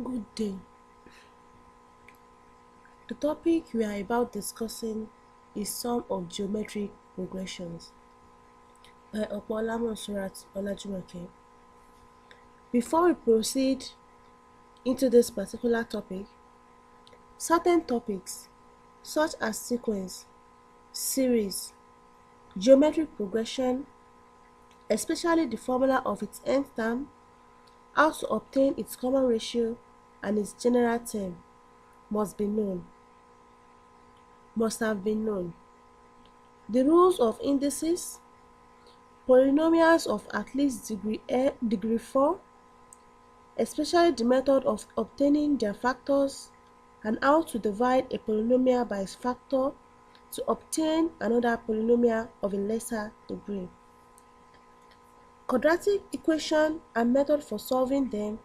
Good day. The topic we are about discussing is sum of geometric progressions by Opolamosurat Surat Olajumake. Before we proceed into this particular topic, certain topics such as sequence, series, geometric progression, especially the formula of its nth term, how to obtain its common ratio and its general term must have been known. The rules of indices, polynomials of at least degree 4, especially the method of obtaining their factors, and how to divide a polynomial by its factor to obtain another polynomial of a lesser degree. Quadratic equation and method for solving them,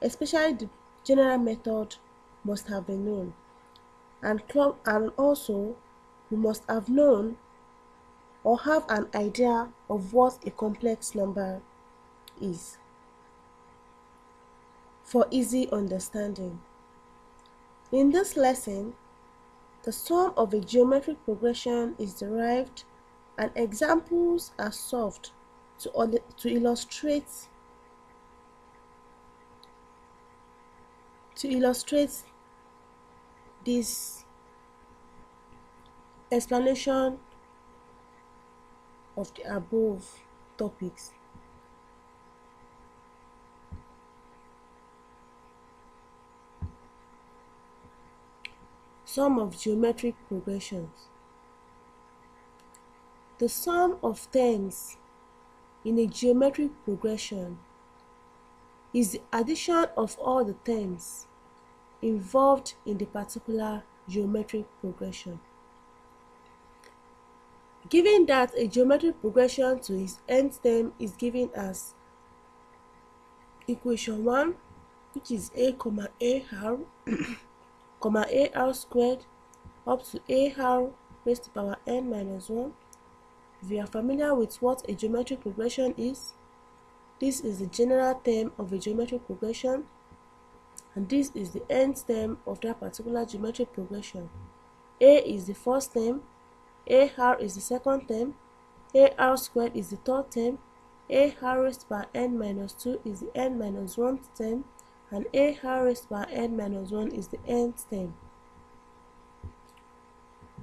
especially the general method, must have been known. And also, we must have known or have an idea of what a complex number is for easy understanding. In this lesson, the sum of a geometric progression is derived and examples are solved to illustrate this explanation of the above topics. Sum of geometric progressions. The sum of terms in a geometric progression is the addition of all the terms involved in the particular geometric progression. Given that a geometric progression to its nth term is given as equation 1, which is a comma ar comma ar squared up to ar raised to power n minus 1. If you are familiar with what a geometric progression is, this is the general term of a geometric progression, and this is the nth term of that particular geometric progression. A is the first term, ar is the second term, ar squared is the third term, ar raised to power n minus 2 is the n minus 1th term, and ar raised to power n minus 1 is the nth term.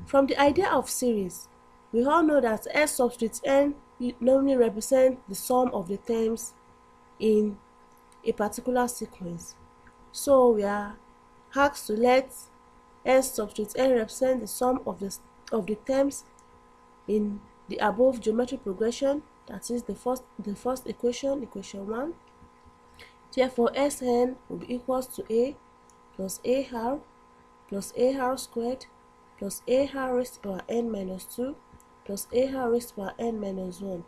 From the idea of series, we all know that S subscript n normally represents the sum of the terms in a particular sequence. So we are asked to let S subscript n represent the sum of the terms in the above geometric progression, that is the first equation, equation 1. Therefore, Sn will be equals to A plus AR squared plus AR raised to power n minus 2 plus AR raised to power n minus 1,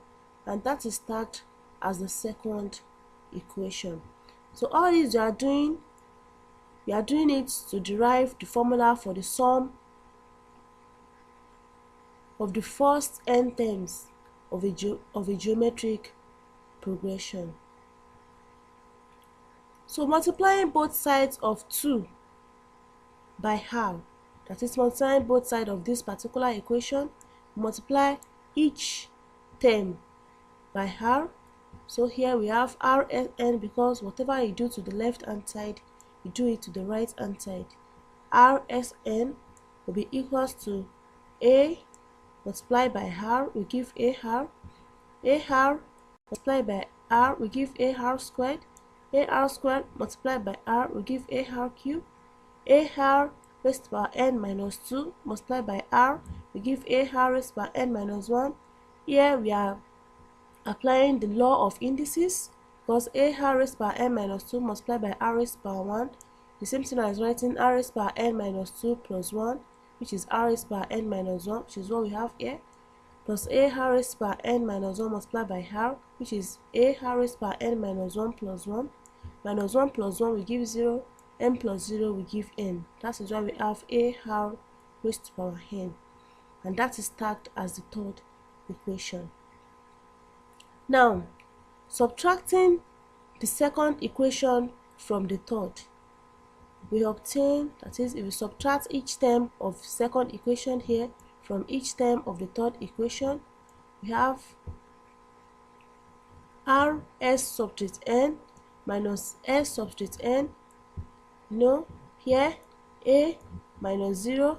and that is tagged as the second equation. So all these we are doing it to derive the formula for the sum of the first n terms of a geometric progression. So multiplying both sides of 2 by r, that is multiplying both sides of this particular equation, multiply each term by r. So here we have Rsn, because whatever you do to the left hand side, you do it to the right hand side. Rsn will be equals to A multiplied by r, we give AR. AR multiplied by r, we give AR squared. AR squared multiplied by r, we give AR cubed. AR raised to power n minus 2 multiplied by r, we give AR raised to power n minus 1. Here we are applying the law of indices, because AR raised to power n minus 2 multiplied by r raised to power 1, the same thing as writing r raised to power n minus 2 plus 1, which is r raised to power n minus 1, which is what we have here, plus AR raised to power n minus 1 multiplied by r, which is AR raised to power n minus 1 plus 1. Minus 1 plus 1 we give 0, n plus 0 we give n. That is why we have AR raised to power n, and that is tagged as the third equation. Now, subtracting the second equation from the third, we obtain, that is, if we subtract each term of second equation here from each term of the third equation, we have r s subscript n minus s subscript n. Here a minus 0,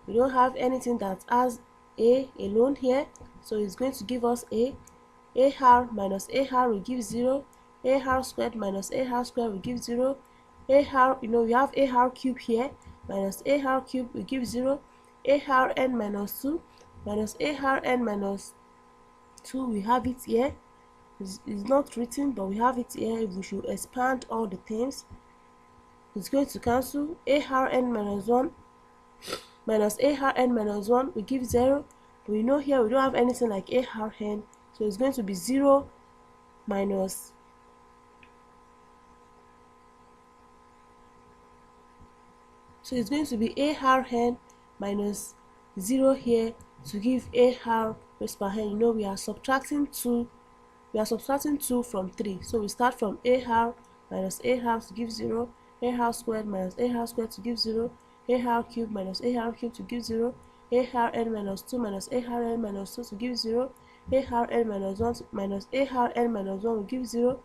we don't have anything that has a alone here, so it's going to give us ar minus ar will give 0, ar squared minus ar squared will give 0, ar, we have ar cube here, minus ar cube will give 0, ar n minus 2 minus ar n minus 2, we have it here. It's not written, but we have it here. If we should expand all the terms, it's going to cancel. Ar n minus 1 minus ar n minus 1 will give 0, but here we don't have anything like ar n, so it's going to be 0 minus it's going to be ar n minus 0 here to give ar raised by n. We are subtracting 2. We are subtracting 2 from 3, so we start from ar minus ar to give 0, ar squared minus ar squared to give 0, ar cube minus ar cube to give 0, ar n minus 2 minus ar n minus 2 to give 0, ar n minus 1 minus ar n minus 1 will give 0.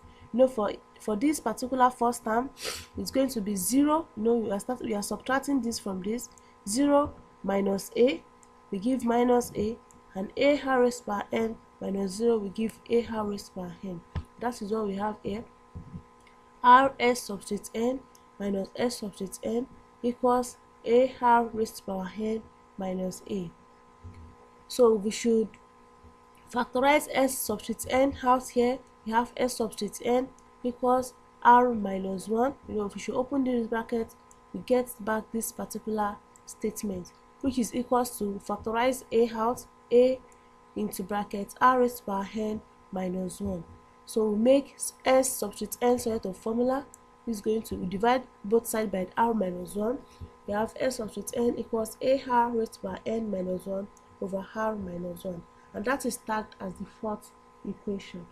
For this particular first term, it's going to be 0. We are subtracting this from this. 0 minus a, we give minus a, and ar raised by n minus 0 we give ar raised by n. That is what we have here. R s subscript n minus s subscript n equals ar raised by n minus a. So we should factorize s subscript n out here. We have s subscript n equals r minus 1. If we should open this bracket, we get back this particular statement, which is equals to factorize a out, a into bracket r raised by n minus 1. So we make s subscript n set of formula. This is going to divide both sides by r minus 1. We have s subscript n equals ar raised by n minus 1 over r minus 1, and that is tagged as the fourth equation.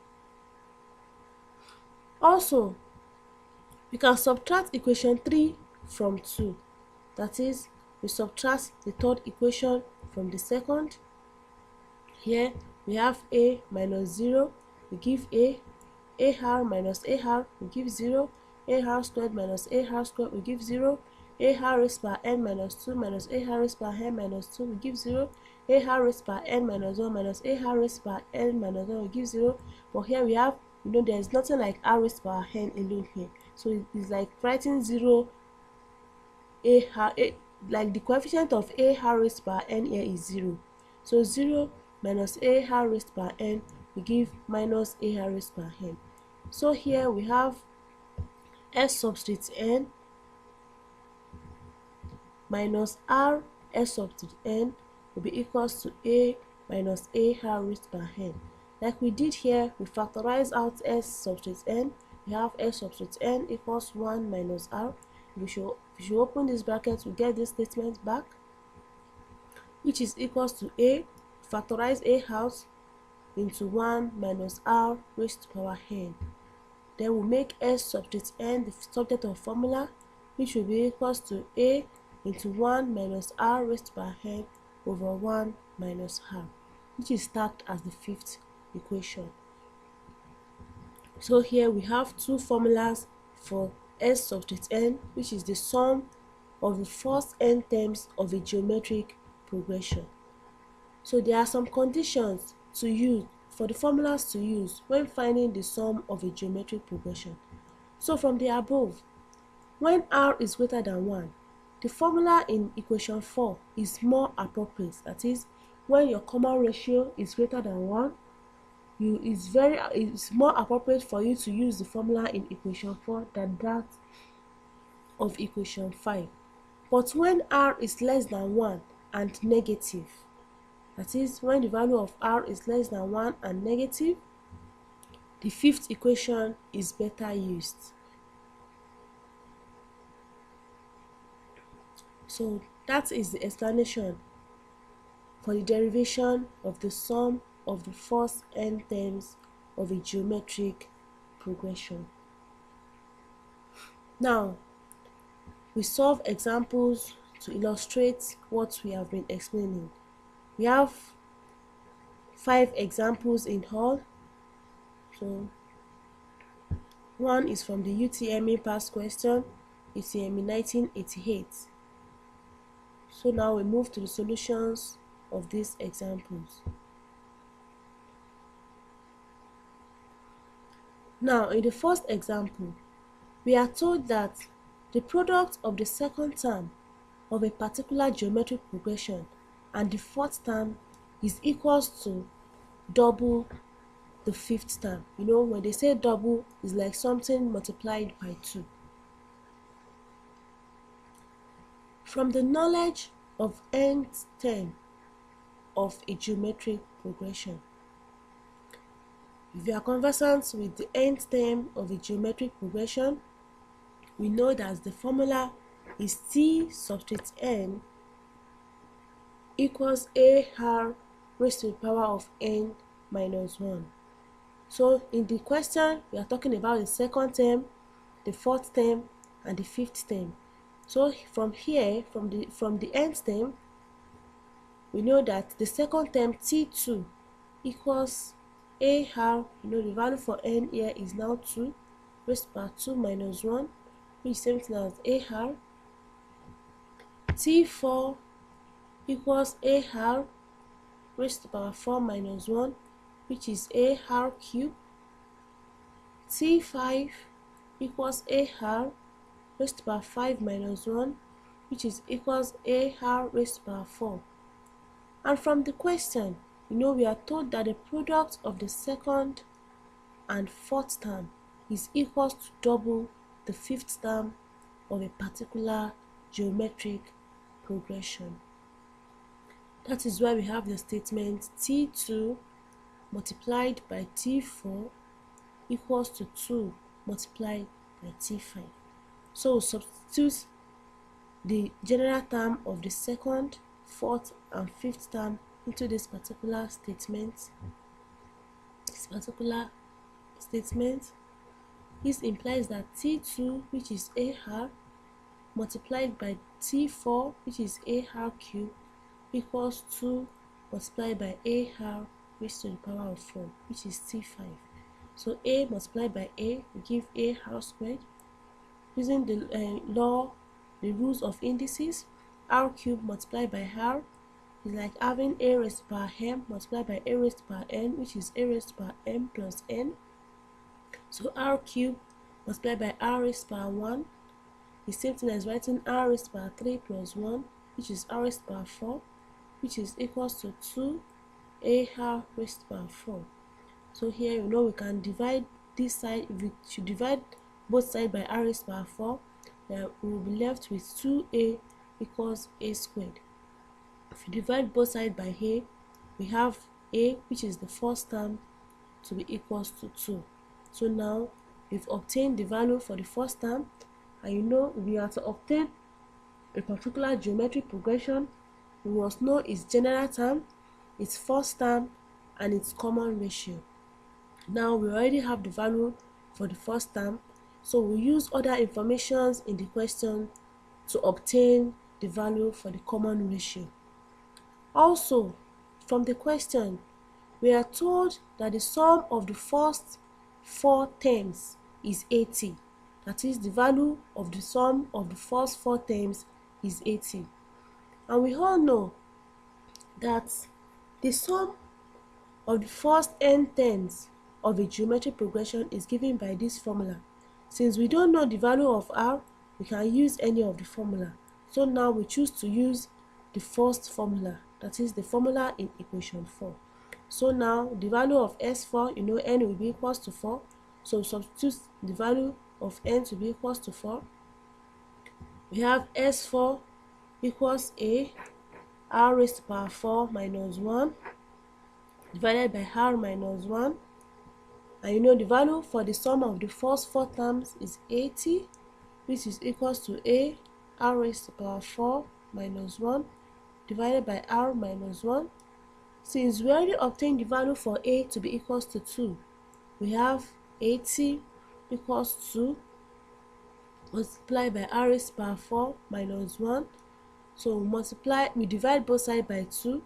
Also, we can subtract equation 3 from 2. That is, we subtract the third equation from the second. Here we have a minus 0, we give ar minus ar, we give 0, ar squared minus ar squared, we give 0, ar raised by n minus 2 minus ar raised by n minus 2, we give 0, ar raised by n minus 1 minus ar raised by n minus 1, we give 0. But here we have, there is nothing like r raised by n alone here, so it's like writing 0 like the coefficient of ar raised by n here is 0, so 0 minus ar raised by n we give minus ar raised by n. So here we have s subscript n minus r s subscript n will be equals to a minus ar raised by n. Like we did here, we factorize out s subscript n. We have s subscript n equals 1 minus r. If you open this bracket, we get this statement back, which is equals to a, factorize a out into 1 minus r raised to power n. Then we make s subscript n the subject of formula, which will be equals to a into 1 minus r raised by n over 1 minus r, which is tagged as the fifth equation. So here we have two formulas for s subscript n, which is the sum of the first n terms of a geometric progression. So there are some conditions to use for the formulas to use when finding the sum of a geometric progression. So from the above, when r is greater than 1, the formula in equation 4 is more appropriate. That is, when your common ratio is greater than 1, it's more appropriate for you to use the formula in equation 4 than that of equation 5. But when r is less than 1 and negative, that is, when the value of r is less than 1 and negative, the fifth equation is better used. So that is the explanation for the derivation of the sum of the first n terms of a geometric progression. Now, we solve examples to illustrate what we have been explaining. We have 5 examples in all. So one is from the UTME past question, UTME 1988. So now we move to the solutions of these examples. Now in the first example, we are told that the product of the second term of a particular geometric progression and the fourth term is equals to double the fifth term. You know, when they say double, it's like something multiplied by 2. From the knowledge of nth term of a geometric progression, if you are conversant with the nth term of a geometric progression, we know that the formula is t subscript n equals ar raised to the power of n minus 1. So in the question, we are talking about the second term, the fourth term, and the fifth term. So from here, from the nth term, we know that the second term t2 equals ar, the value for n here is now 2 raised to the power 2 minus 1, which is same thing as ar. t4 equals ar raised to the power 4 minus 1, which is ar cubed. t5 equals ar raised to the power 5 minus 1, which is equals ar raised to the power 4. And from the question, we are told that the product of the second and fourth term is equals to double the fifth term of a particular geometric progression. That is why we have the statement t2 multiplied by t4 equals to 2 multiplied by t5. So we substitute the general term of the second, fourth, and fifth term into this particular statement. This implies that t2, which is ar, multiplied by t4, which is ar cubed, equals 2 multiplied by ar raised to the power of 4, which is t5. So a multiplied by a will give ar squared. Using the rules of indices, r cubed multiplied by r is like having a raised to the power m multiplied by a raised to the power n, which is a raised to the power m plus n. So r cubed multiplied by r raised to the power 1 is same thing as writing r raised to the power 3 plus 1, which is r raised to the power 4, which is equals to 2 ar raised to the power 4. So here we can divide this side. If we should divide both sides by r raised to the power 4, then we will be left with 2a equals a squared. If you divide both sides by a, we have a, which is the first term, to be equals to 2. So now we've obtained the value for the first term, and we are to obtain a particular geometric progression, we must know its general term, its first term, and its common ratio. Now we already have the value for the first term, so we'll use other informations in the question to obtain the value for the common ratio. Also, from the question, we are told that the sum of the first 4 terms is 80. That is, the value of the sum of the first 4 terms is 80. And we all know that the sum of the first n terms of a geometric progression is given by this formula. Since we don't know the value of r, we can use any of the formula. So now we choose to use the first formula, that is the formula in equation 4. So now the value of S4, n will be equals to 4. So substitute the value of n to be equals to 4. We have S4 equals a r raised to the power 4 minus 1 divided by r minus 1. And the value for the sum of the first 4 terms is 80, which is equals to a r raised to the power 4 minus 1 divided by r minus 1. Since we already obtained the value for a to be equals to 2, we have 80 equals 2 multiply by r raised to the power 4 minus 1. So we divide both sides by 2.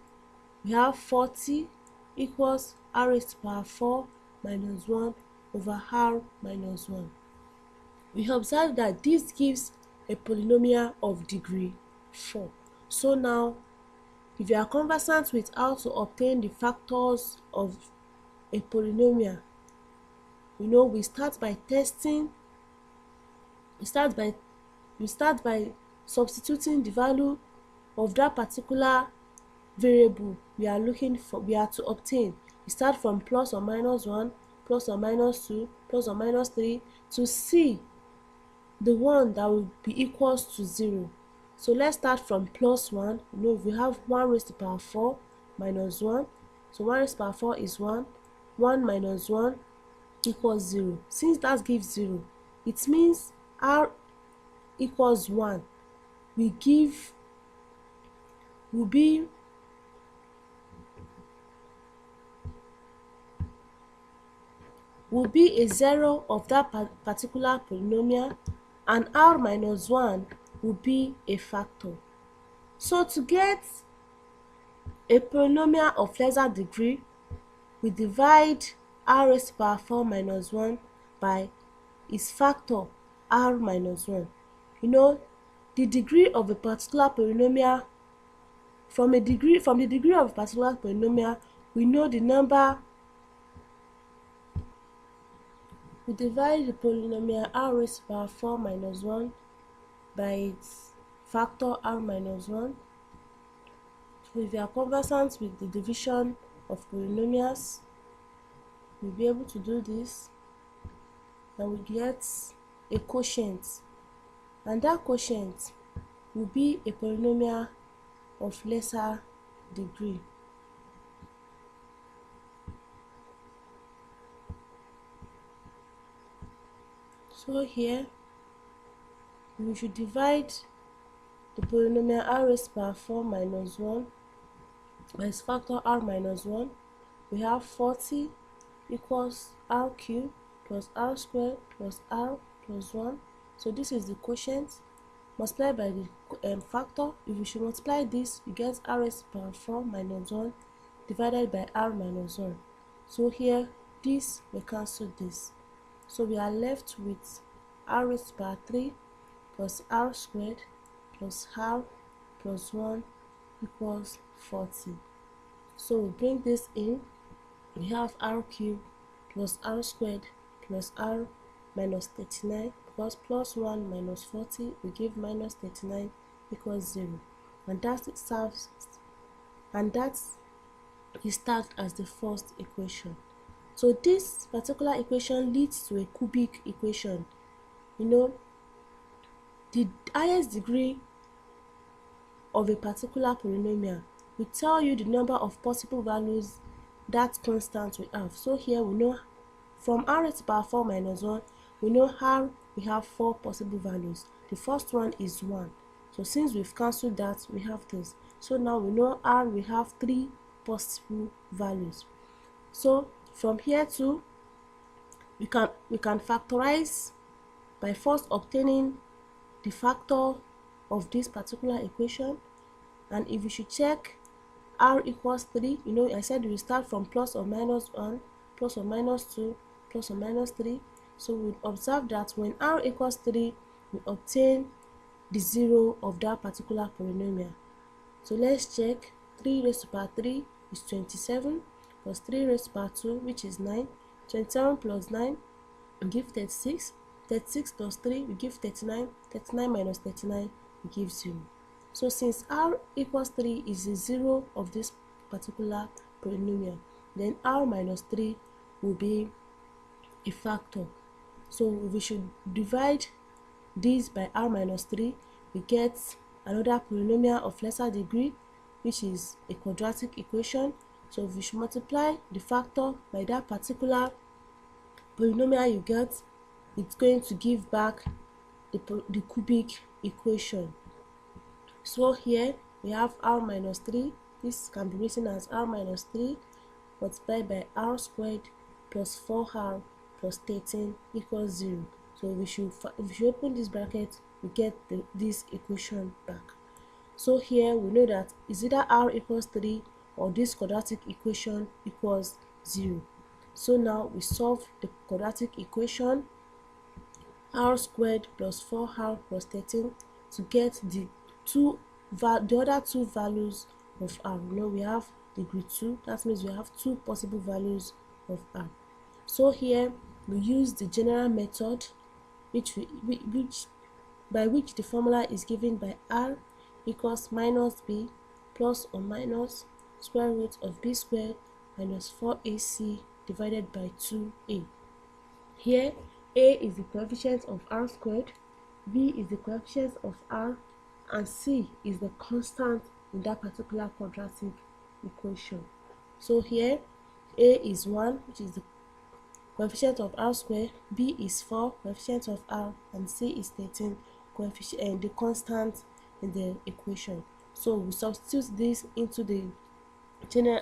We have 40 equals r raised to the power 4 minus 1 over r minus 1. We observe that this gives a polynomial of degree 4. So now, if you are conversant with how to obtain the factors of a polynomial, we start by testing. We start by substituting the value of that particular variable we are to obtain. We start from plus or minus 1, plus or minus 2, plus or minus 3 to see the one that will be equals to 0. So let's start from plus 1. We have 1 raised to the power 4 minus 1. So 1 raised to the power 4 is 1. 1 minus 1 equals 0. Since that gives 0, it means r equals 1 will be a 0 of that particular polynomial, and r minus 1 will be a factor. So to get a polynomial of lesser degree, we divide r raised to the power 4 minus 1 by its factor r minus 1. The degree of a particular polynomial, from the degree of a particular polynomial, we know the number. We divide the polynomial r raised to the power 4 minus 1 by its factor r minus 1. So if you are conversant with the division of polynomials, we'll be able to do this, and we get a quotient, and that quotient will be a polynomial of lesser degree. So here we should divide the polynomial r raised to the power 4 minus 1 by its factor r minus 1. We have 40 equals r cubed plus r squared plus r plus 1. So this is the quotient multiplied by the factor. If we should multiply this, you get r raised to the power 4 minus 1 divided by r minus 1. So here, this will cancel this. So we are left with r raised to the power 3 plus r squared plus r plus 1 equals 40. So we bring this in. We have r cubed plus r squared plus r minus 39, because plus 1 minus 40 will give minus 39 equals 0. And that is tagged as the first equation. So this particular equation leads to a cubic equation. The highest degree of a particular polynomial will tell you the number of possible values that constant will have. So here we know from r raised to the power 4 minus 1, we know how we have 4 possible values. The first one is 1. So since we've cancelled that, we have this. So now we know r we have 3 possible values. So from here too, we can factorize by first obtaining the factor of this particular equation. And if we should check r equals 3, I said we start from plus or minus 1, plus or minus 2, plus or minus 3. So we observe that when r equals 3, we obtain the 0 of that particular polynomial. So let's check. 3 raised to the power 3 is 27, plus 3 raised to the power 2, which is 9. 27 plus 9 will give 36. 36 plus 3 will give 39. 39 minus 39 will give 0. So since r equals 3 is the 0 of this particular polynomial, then r minus 3 will be a factor. So we should divide this by r minus 3. We get another polynomial of lesser degree, which is a quadratic equation. So if we should multiply the factor by that particular polynomial you get, it's going to give back the cubic equation. So here we have r minus 3. This can be written as r minus 3 multiplied by r squared plus 4r plus 13 equals 0. So if you open this bracket, we get this equation back. So here we know that is either r equals 3 or this quadratic equation equals 0. So now we solve the quadratic equation r squared plus 4r plus 13 to get the other two values of r. You know we have degree 2, that means we have two possible values of r. So here we use the general method by which the formula is given by r equals minus b plus or minus square root of b squared minus 4ac divided by 2a. Here a is the coefficient of r squared, b is the coefficient of r, and c is the constant in that particular quadratic equation. So here a is 1, which is the coefficient of r squared, b is 4, coefficient of r, and c is 13, coefficient and the constant in the equation. So we substitute this into the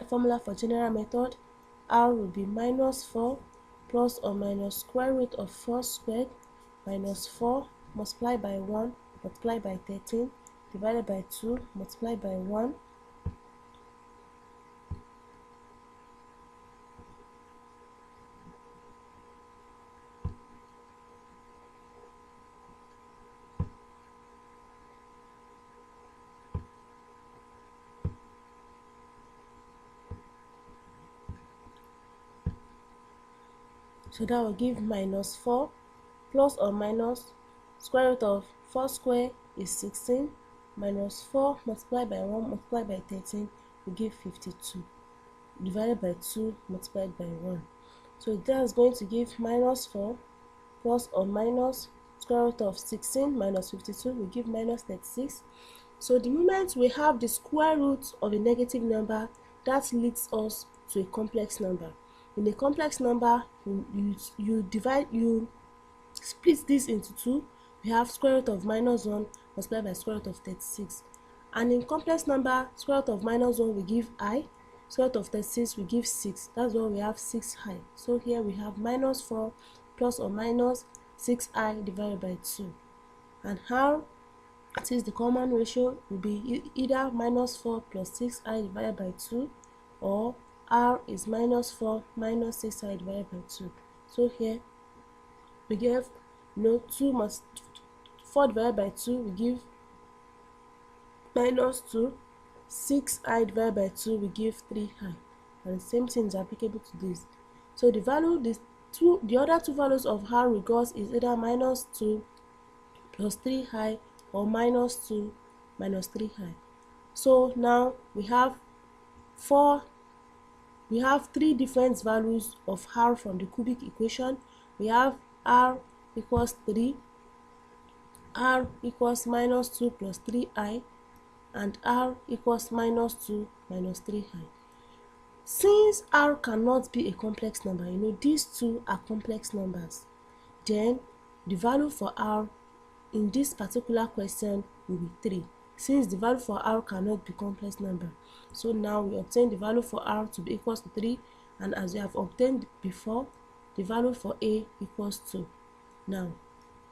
formula for general method. R will be minus 4 plus or minus square root of 4 squared minus 4 multiplied by 1 multiplied by 13 divided by 2 multiplied by 1 so that will give minus 4 plus or minus square root of 4 square is 16 minus 4 multiplied by 1 multiplied by 13 will give 52 divided by 2 multiplied by 1. So that's going to give minus 4 plus or minus square root of 16 minus 52 will give minus 36. So the moment we have the square root of a negative number, that leads us to a complex number. In a complex number, you split this into 2. We have square root of minus 1 multiplied by square root of 36. And in complex number, square root of minus 1 will give I, square root of 36 will give 6. That's why we have 6i. So here we have minus 4 plus or minus 6i divided by 2. And how it is the common ratio will be either minus 4 plus 6i divided by 2, or r is minus 4 minus 6i divided by 2. So here we give 4 divided by 2 we give minus 2, 6i divided by 2 we give 3i, and the same thing is applicable to this. So the other two values of r we got is either minus 2 plus 3i or minus 2 minus 3i. So now we have three different values of r from the cubic equation. We have r equals 3, r equals minus 2 plus 3i, and r equals minus 2 minus 3i. Since r cannot be a complex number, these two are complex numbers, then the value for r in this particular question will be 3, since the value for r cannot be complex number. So now we obtain the value for r to be equals to 3, and as we have obtained before, the value for a equals 2. Now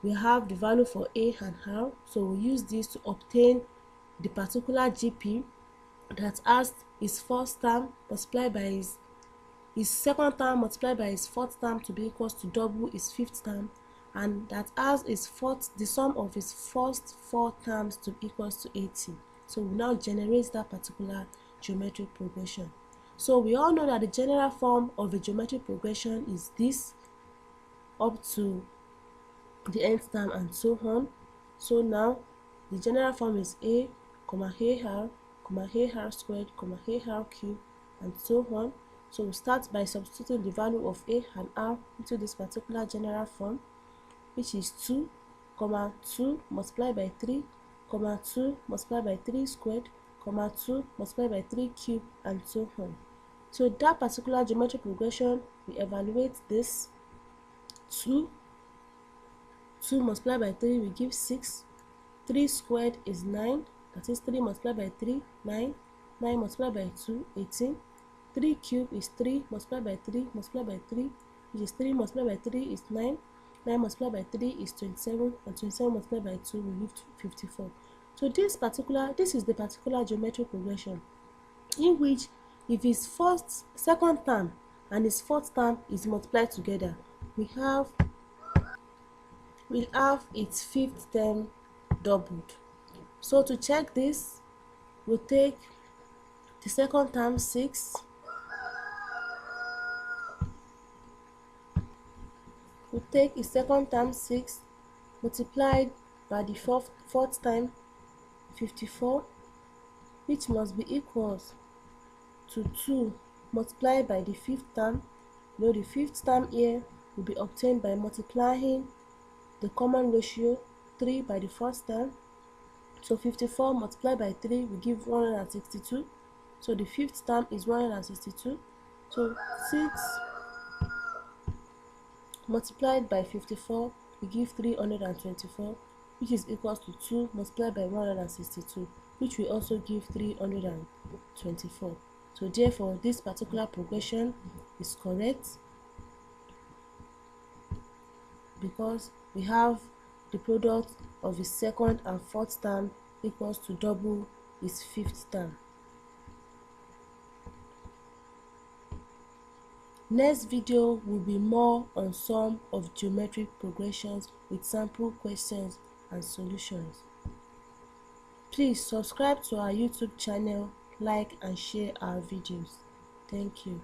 we have the value for a and r, so we use this to obtain the particular GP that has his first term multiplied by his second term multiplied by his fourth term to be equals to double his fifth term, and that has the sum of his first 4 terms to be equals to 80. So we now generate that particular geometric progression. So we all know that the general form of a geometric progression is this up to the nth term and so on. So now the general form is a, ar squared, ar cubed, and so on. So we start by substituting the value of a and r into this particular general form, which is 2, 2 multiplied by 3, 2 multiplied by 3 squared, 2 multiplied by 3 cubed, and so on. So that particular geometric progression, we evaluate this. 2 multiplied by 3 we give 6, 3 squared is 9, that is 3 multiplied by 3, 9, 9 multiplied by 2, 18, 3 cubed is 3 multiplied by 3 multiplied by 3, which is 3 multiplied by 3 is 9, 9 multiplied by 3 is 27, and 27 multiplied by 2 will give 54. So this is the particular geometric progression in which if his second term and his fourth term is multiplied together, we'll have its fifth term doubled. So to check this, we'll take the second term 6, we'll take its second term 6 multiplied by the fourth time 54, which must be equals to 2 multiplied by the fifth term. Now the fifth term here will be obtained by multiplying the common ratio 3 by the first term. So 54 multiplied by 3 will give 162. So the fifth term is 162. So 6 multiplied by 54 will give 324, which is equals to 2 multiplied by 162, which will also give 324. So therefore, this particular progression is correct because we have the product of his second and fourth term equals to double his fifth term. Next video will be more on some of geometric progressions with sample questions and solutions. Please subscribe to our YouTube channel, like and share our videos. Thank you.